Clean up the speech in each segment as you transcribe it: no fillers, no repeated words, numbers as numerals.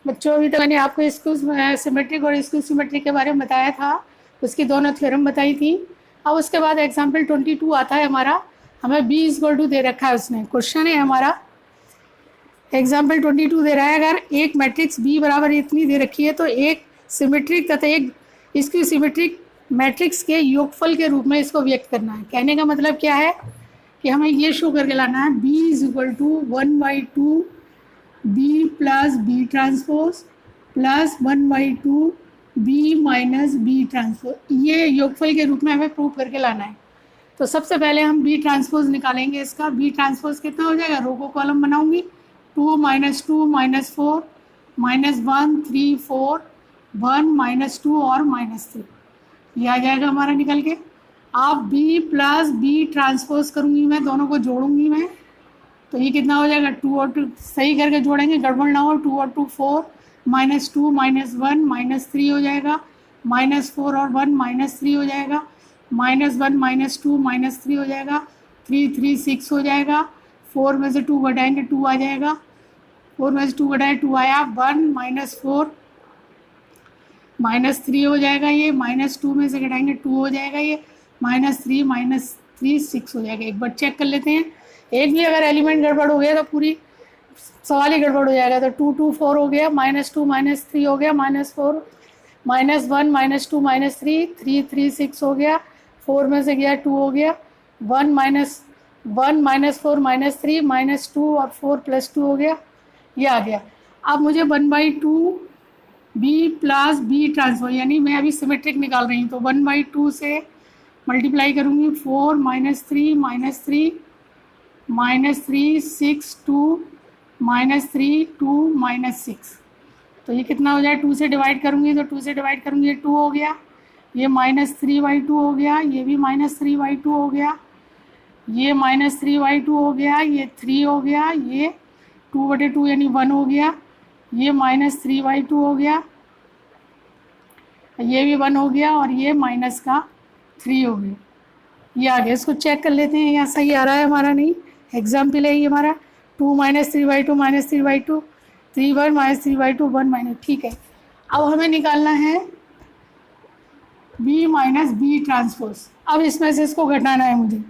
बच्चों अभी तक मैंने आपको स्क्यू सिमेट्रिक और स्क्यू सिमेट्रिक के बारे में बताया था, उसकी दोनों थ्योरम बताई थी। अब उसके बाद एग्जाम्पल 22 आता है हमारा, हमें बी इक्वल टू दे रखा है, उसने क्वेश्चन है हमारा एग्जाम्पल 22 दे रहा है, अगर एक मैट्रिक्स बी बराबर इतनी दे रखी है तो एक सिमेट्रिक तथा एक स्क्यू सिमेट्रिक मैट्रिक्स के योगफल के रूप में इसको व्यक्त करना है। कहने का मतलब क्या है कि हमें ये शो करके लाना है B is equal to 1/2 B plus B transpose plus 1/2 B minus B transpose, ये योगफल के रूप में हमें प्रूव करके लाना है। तो सबसे पहले हम बी ट्रांसपोज निकालेंगे। इसका बी ट्रांसपोज कितना हो जाएगा, रो को कॉलम बनाऊंगी, 2 - 2 - 4 -1 3 4 1 -2 और -3, ये आ जाएगा हमारा निकल के। अब बी प्लस बी ट्रांसपोज करूँगी मैं, दोनों को जोड़ूंगी मैं, तो ये कितना हो जाएगा 2 और 2 सही करके जोड़ेंगे, गड़बड़ ना हो, 2 और 2 4 -2 -1 -3 हो जाएगा, -4 और 1 -3 हो जाएगा, -1 -2 -3 हो जाएगा, 3 3 6 हो जाएगा, 4 में से 2 घटाएंगे 2 आ जाएगा, 4 में से 2 घटाए 2 आया, 1 -4 -3 हो जाएगा, ये -2 में से घटाएंगे 2 हो जाएगा, ये -3 6 हो जाएगा। एक बार चेक कर लेते हैं, एक भी अगर एलिमेंट गड़बड़ हो गया तो पूरी सवाल ही गड़बड़ हो जाएगा। तो 2 2 4 हो गया, -2 -3 हो गया, -4 -1 -2 -3 3 3 6 हो गया, 4 में से गया 2 हो गया, 1 -4 -3 -2 और 4 + 2 हो गया, ये आ गया। अब मुझे 1/2 बी प्लस बी ट्रांसफर, यानी मैं अभी सिमेट्रिक निकाल रही हूँ, तो 1/2 से मल्टीप्लाई करूँगी, 4 -3 -3 6 2 -3 2 -6, तो ये कितना हो जाए, 2 से डिवाइड करूँगी, तो 2 से डिवाइड करूँगी, ये 2 हो गया, ये -3/2 हो गया, ये भी -3/2 हो गया, ये -3/2 हो गया, ये 3 हो गया, ये 2/2 यानी 1 हो गया, ये -3/2 हो गया, ये भी 1 हो गया, और ये -3 हो गया, ये आ गया। इसको चेक कर लेते हैं, यहाँ सही आ रहा है हमारा, नहीं एग्जाम्पल है ये हमारा, 2 -3/2 -3/2 3 1 -3/2 1 ठीक है। अब हमें निकालना है बी माइनस बी ट्रांसपोज। अब इसमें से इसको घटाना है मुझे,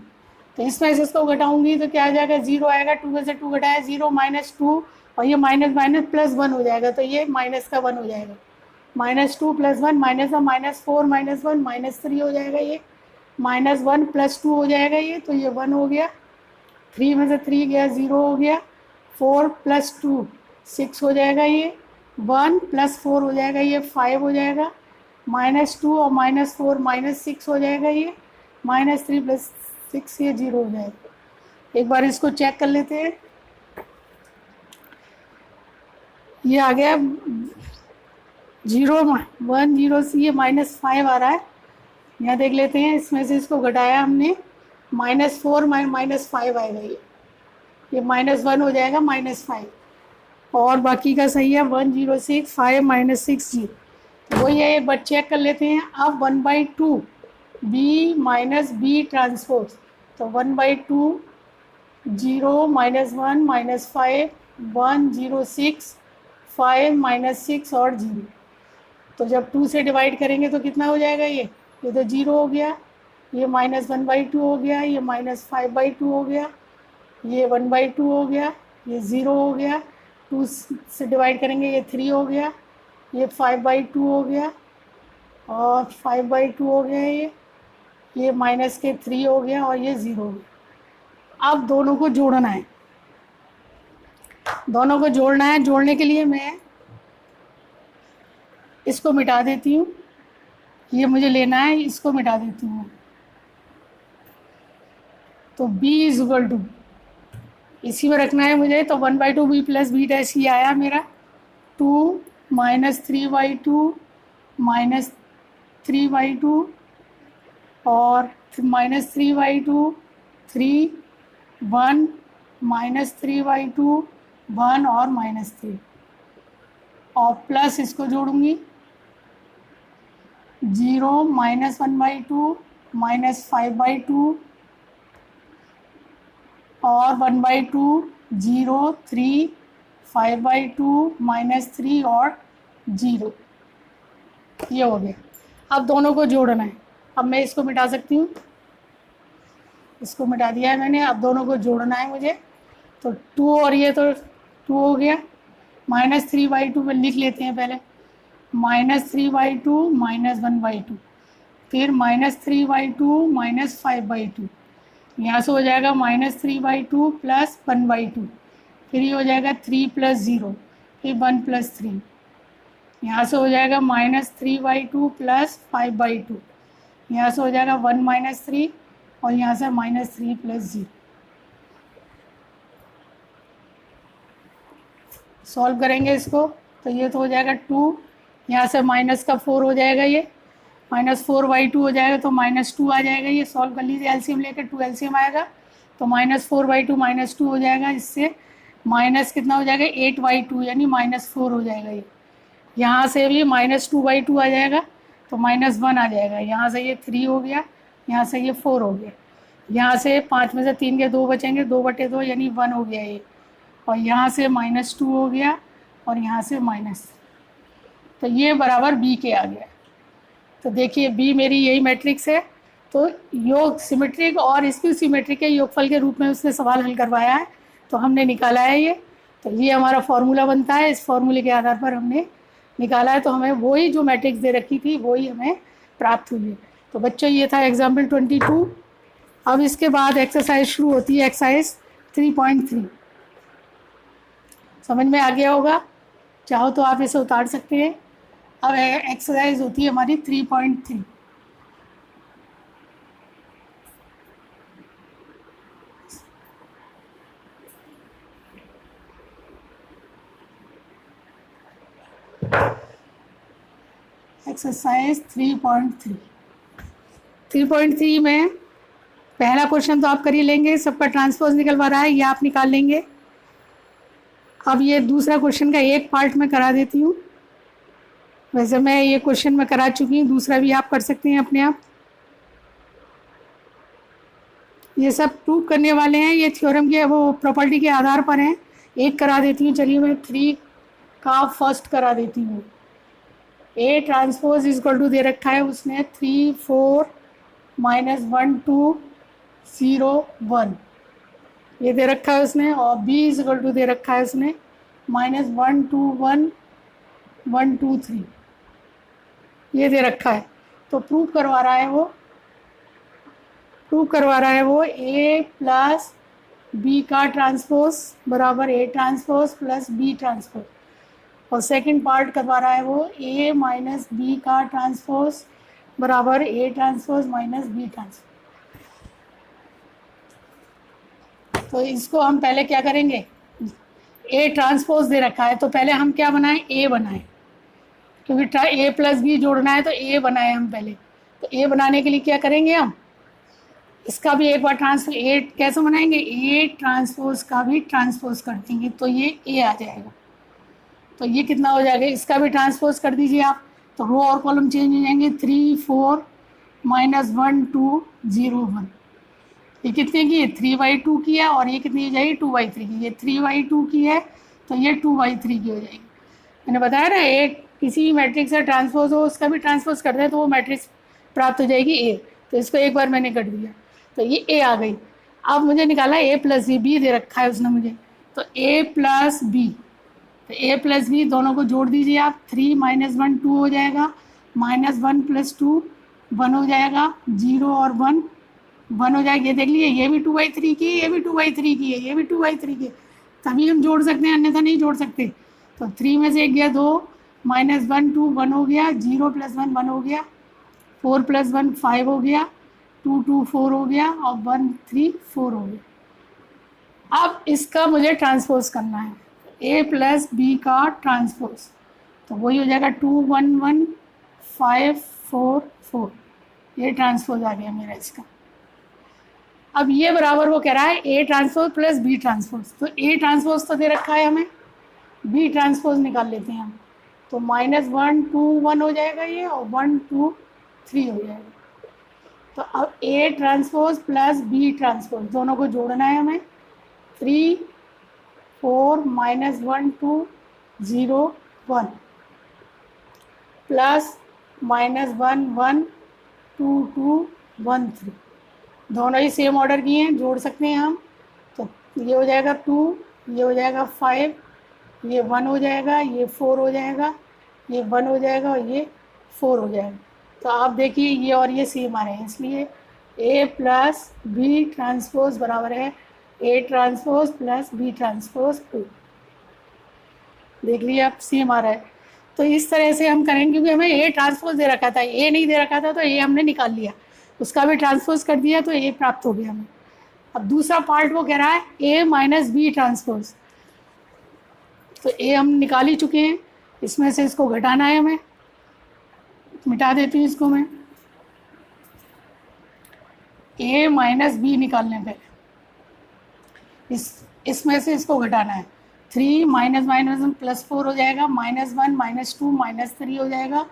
तो इसमें से इसको घटाऊंगी तो क्या आ जाएगा, 0 आएगा, 2 में से 2 घटाया 0 -2, और ये माइनस माइनस प्लस 1 हो जाएगा, तो ये माइनस का 1 हो जाएगा, -2 + 1 -4 -1 -3 हो जाएगा, ये -1 + 2 हो जाएगा, ये तो ये 1 हो गया, 3 में से 3 गया 0 हो गया, 4 + 2 6 हो जाएगा, ये 1 + 4 हो जाएगा, ये 5 हो जाएगा, -2 और -4 -6 हो जाएगा, ये -3 + 6 ये 0 हो जाएगा। एक बार इसको चेक कर लेते हैं, ये आ गया 0 1 0 से ये -5 आ रहा है, यहाँ देख लेते हैं, इसमें से इसको घटाया हमने, -4 -5 आएगा, ये -1 हो जाएगा, -5, और बाकी का सही है 1 0 6 5 -6 0, वही है। एक बार चेक कर लेते हैं। अब 1/2 बी माइनस बी ट्रांसपोज, तो 1/2 0 -1 -5 1 0 6 5 -6 और 0, तो जब 2 से डिवाइड करेंगे तो कितना हो जाएगा, ये तो 0 हो गया, ये -1/2 हो गया, ये -5/2 हो गया, ये 1/2 हो गया, ये 0 हो गया, 2 से डिवाइड करेंगे ये 3 हो गया, ये 5/2 हो गया, और 5/2 हो गया, ये -3 हो गया, और ये 0 हो गया। अब दोनों को जोड़ना है, दोनों को जोड़ना है। जोड़ने के लिए मैं इसको मिटा देती हूँ, ये मुझे लेना है, इसको मिटा देती हूँ, तो b = इसी में रखना है मुझे, तो 1/2 b + b डैश ये आया मेरा, 2 -3/2 -3/2 और -3/2 3 1 -3/2 1 और -3, और प्लस इसको जोड़ूंगी 0 -1/2 -5/2 और 1/2 0 3 5/2 -3 और 0, ये हो गया। अब दोनों को जोड़ना है। अब मैं इसको मिटा सकती हूँ, इसको मिटा दिया है मैंने। अब दोनों को जोड़ना है मुझे, तो 2 और ये तो 2 हो गया। -3/2 में लिख लेते हैं पहले, -3/2 -1/2, फिर -3/2 -5/2, यहाँ से हो जाएगा -3/2 + 1/2, फिर ये हो जाएगा 3 + 0, फिर 1 + 3, यहाँ से हो जाएगा -3/2 + 5/2, यहाँ से हो जाएगा 1 - 3 और यहाँ से -3 + 0। सॉल्व करेंगे इसको तो ये तो हो जाएगा 2, यहाँ से -4 हो जाएगा, ये -4/2 हो जाएगा तो -2 आ जाएगा। ये सॉल्व कर लीजिए, एलसीएम लेकर 2 एलसीएम आएगा तो -4/2 -2 हो जाएगा। इससे माइनस कितना हो जाएगा 8/2 यानी -4 हो जाएगा। ये यहाँ से भी -2/2 आ जाएगा तो -1 आ जाएगा। यहाँ से ये 3 हो गया, यहाँ से ये 4 हो गया, यहाँ से 5 में से 3 के 2 बचेंगे, 2/2 यानी 1 हो गया ये, और यहाँ से -2 हो गया और यहाँ से माइनस, तो ये बराबर बी के आ गया। तो देखिए बी मेरी यही मैट्रिक्स है। तो योग सिमेट्रिक और स्क्यू सिमेट्रिक के योगफल के रूप में उसने सवाल हल करवाया है, तो हमने निकाला है ये। तो ये हमारा फॉर्मूला बनता है, इस फॉर्मूले के आधार पर हमने निकाला है। तो हमें वही जो मैट्रिक्स दे रखी थी वही हमें प्राप्त हुई है। तो बच्चों ये था एग्जाम्पल 22। अब इसके बाद एक्सरसाइज शुरू होती है, एक्सरसाइज 3.3। समझ में आ गया होगा, चाहो तो आप इसे उतार सकते हैं। अब एक्सरसाइज होती है हमारी 3.3। एक्सरसाइज 3.3। 3.3 में पहला क्वेश्चन तो आप कर ही लेंगे, सबका ट्रांसपोज निकलवा रहा है, ये आप निकाल लेंगे। अब ये दूसरा क्वेश्चन का एक पार्ट में करा देती हूँ। वैसे मैं ये क्वेश्चन में करा चुकी हूँ, दूसरा भी आप कर सकते हैं अपने आप। ये सब प्रूव करने वाले हैं, ये थ्योरम के वो प्रॉपर्टी के आधार पर हैं। एक करा देती हूँ, चलिए मैं 3 का फर्स्ट करा देती हूँ। ए ट्रांसपोज इक्वल टू दे रखा है उसने 3 4 -1 2 0 1, ये दे रखा है उसने। और बी इक्वल टू दे रखा है उसने -1 2 1 1 2 3, ये दे रखा है। तो प्रूव करवा रहा है वो ए प्लस बी का ट्रांसपोज बराबर A transpose plus B transpose, और सेकंड पार्ट करवा रहा है वो ए माइनस बी का ट्रांसपोज बराबर A transpose minus B transpose. तो इसको हम पहले क्या करेंगे, ए ट्रांसपोज दे रखा है तो पहले हम क्या बनाएं, ए बनाएं, क्योंकि ए प्लस बी जोड़ना है तो ए बनाए हम पहले। तो ए बनाने के लिए क्या करेंगे हम, इसका भी एक बार ट्रांसपोज ए कैसे बनाएंगे, ए ट्रांसपोज का भी ट्रांसपोज कर देंगे तो ये ए आ जाएगा। तो ये कितना हो जाएगा, इसका भी ट्रांसपोज कर दीजिए आप, तो रो और कॉलम चेंज हो जाएंगे। 3 4 -1 2 0 1, ये कितने की है 3/2 की है, और ये कितनी हो जाएगी 2/3 की। ये 3/2 की है तो ये 2/3 की हो जाएगी। मैंने बताया ना, एक किसी भी मैट्रिक्स से ट्रांसपोज हो उसका भी ट्रांसपोज कर दें तो वो मैट्रिक्स प्राप्त हो जाएगी ए। तो इसको एक बार मैंने कर दिया तो ये ए आ गई। अब मुझे निकाला ए प्लस बी दे रखा है उसने मुझे, तो ए प्लस बी, तो ए प्लस बी दोनों को जोड़ दीजिए आप। 3 -1 2 हो जाएगा, -1 + 2 1 हो जाएगा, 0 और 1 1 हो जाएगा। ये देख लीजिए ये भी 2/3 की है, ये भी 2/3 की है, ये भी 2/3 की है, तभी हम जोड़ सकते हैं, अन्यथा नहीं जोड़ सकते। तो 3 में से 1 गया 2, -1 2 1 हो गया, 0 + 1 1 हो गया, 4 + 1 5 हो गया, 2 2 4 हो गया, और 1 3 4 हो गया। अब इसका मुझे ट्रांसपोज करना है, ए प्लस बी का ट्रांसपोज, तो वही हो जाएगा 2 1 1 5 4 4, ये ट्रांसपोज आ गया मेरा इसका। अब ये बराबर वो कह रहा है A transpose plus B transpose, तो ए ट्रांसपोज तो दे रखा है हमें, बी ट्रांसपोज निकाल लेते हैं हम। तो -1 2 1 हो जाएगा ये, और 1 2 3 हो जाएगा। तो अब A transpose plus B transpose दोनों को जोड़ना है हमें। 3 4 माइनस 1 2 0 1 प्लस माइनस 1 1 2 2 1 3, दोनों ही सेम ऑर्डर की हैं, जोड़ सकते हैं हम। तो ये हो जाएगा 2, ये हो जाएगा 5, ये 1 हो जाएगा, ये 4 हो जाएगा, ये 1 हो जाएगा और ये 4 हो जाएगा। तो आप देखिए ये और ये सेम आ रहे हैं, इसलिए A प्लस बी ट्रांसपोज बराबर है A transpose plus B transpose 2। देख लीजिए आप, सेम आ रहा है। तो इस तरह से हम करेंगे, क्योंकि हमें A ट्रांसपोज दे रखा था, A नहीं दे रखा था तो A हमने निकाल लिया, उसका भी ट्रांसपोज कर दिया तो A प्राप्त हो गया हमें। अब दूसरा पार्ट वो कह रहा है A माइनस बी ट्रांसपोज, तो A हम निकाल ही चुके हैं, इसमें से इसको घटाना है हमें। मिटा देती हूँ इसको मैं। A माइनस बी निकालने पे इसमें से इसको घटाना है। 3 माइनस माइनस प्लस 4 हो जाएगा, माइनस 1 माइनस 2 माइनस 3 हो जाएगा,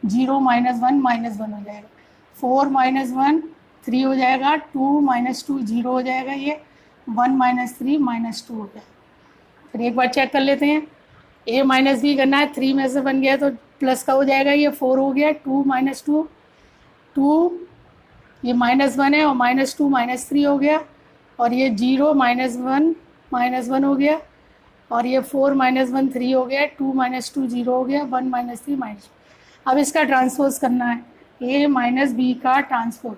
0 माइनस 1 माइनस 1 हो जाएगा, 4 माइनस 1 3 हो जाएगा, 2 माइनस 2 0 हो जाएगा, ये 1 माइनस 3 माइनस 2 हो जाएगा। फिर एक बार चेक कर लेते हैं, A माइनस बी करना है, 3 में से बन गया तो प्लस का हो जाएगा, ये 4 हो गया, 2 माइनस 2 2, ये माइनस 1 है और माइनस 2 माइनस 3 हो गया, और ये 0 माइनस 1 हो गया, और ये 4 माइनस 1 3 हो गया, 2 माइनस 2 0 हो गया, 1 माइनस 3 माइनस। अब इसका ट्रांसपोज करना है, A माइनस बी का ट्रांसपोज,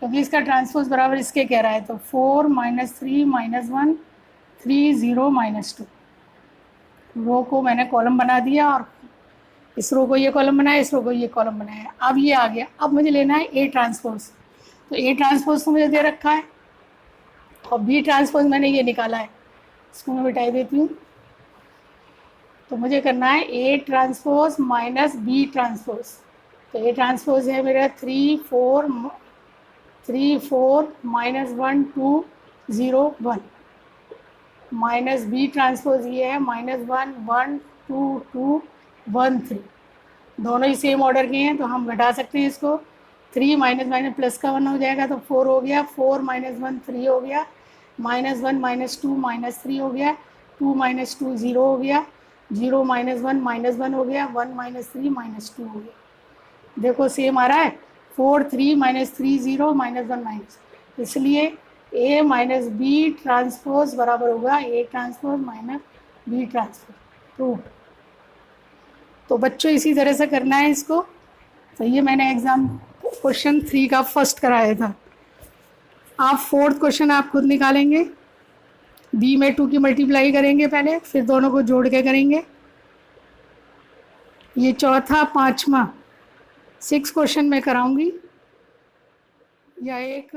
क्योंकि इसका ट्रांसपोज बराबर इसके कह रहा है, तो 4 माइनस 3 माइनस 1 3 0 माइनस 2। रो को मैंने कॉलम बना दिया और इस रो को ये कॉलम बनाया, इस रो को ये कॉलम बनाया। अब ये आ गया, अब मुझे लेना है A ट्रांसपोज, तो A ट्रांसपोज तो मुझे दे रखा है और B ट्रांसपोज मैंने ये निकाला है, इसको मैं बिठा देती हूँ। तो मुझे करना है A transpose minus B transpose, तो A ट्रांसपोज है मेरा 3 4 माइनस 1 2 0 1, माइनस B ट्रांसपोज ये है माइनस 1 1 2 2 1 3, दोनों ही सेम ऑर्डर के हैं तो हम घटा सकते हैं इसको। 3 माइनस माइनस प्लस का 1 हो जाएगा तो 4 हो गया, 4 माइनस 1 3 हो गया, माइनस 1 माइनस 2 माइनस 3 हो गया, 2 माइनस 2 0 हो गया, 0 माइनस 1 माइनस 1 हो गया, 1 माइनस 3 माइनस 2 हो गया। देखो सेम आ रहा है, 4 3 माइनस 3 0 माइनस 1 माइनस, इसलिए A माइनस बी ट्रांसपोज बराबर होगा A transpose minus B transpose, prove. तो बच्चों इसी तरह से करना है इसको। तो ये मैंने एग्जाम क्वेश्चन 3 का फर्स्ट कराया था। आप फोर्थ क्वेश्चन आप खुद निकालेंगे, B में 2 की मल्टीप्लाई करेंगे पहले, फिर दोनों को जोड़ के करेंगे। ये चौथा 5वां 6 क्वेश्चन मैं कराऊंगी, या एक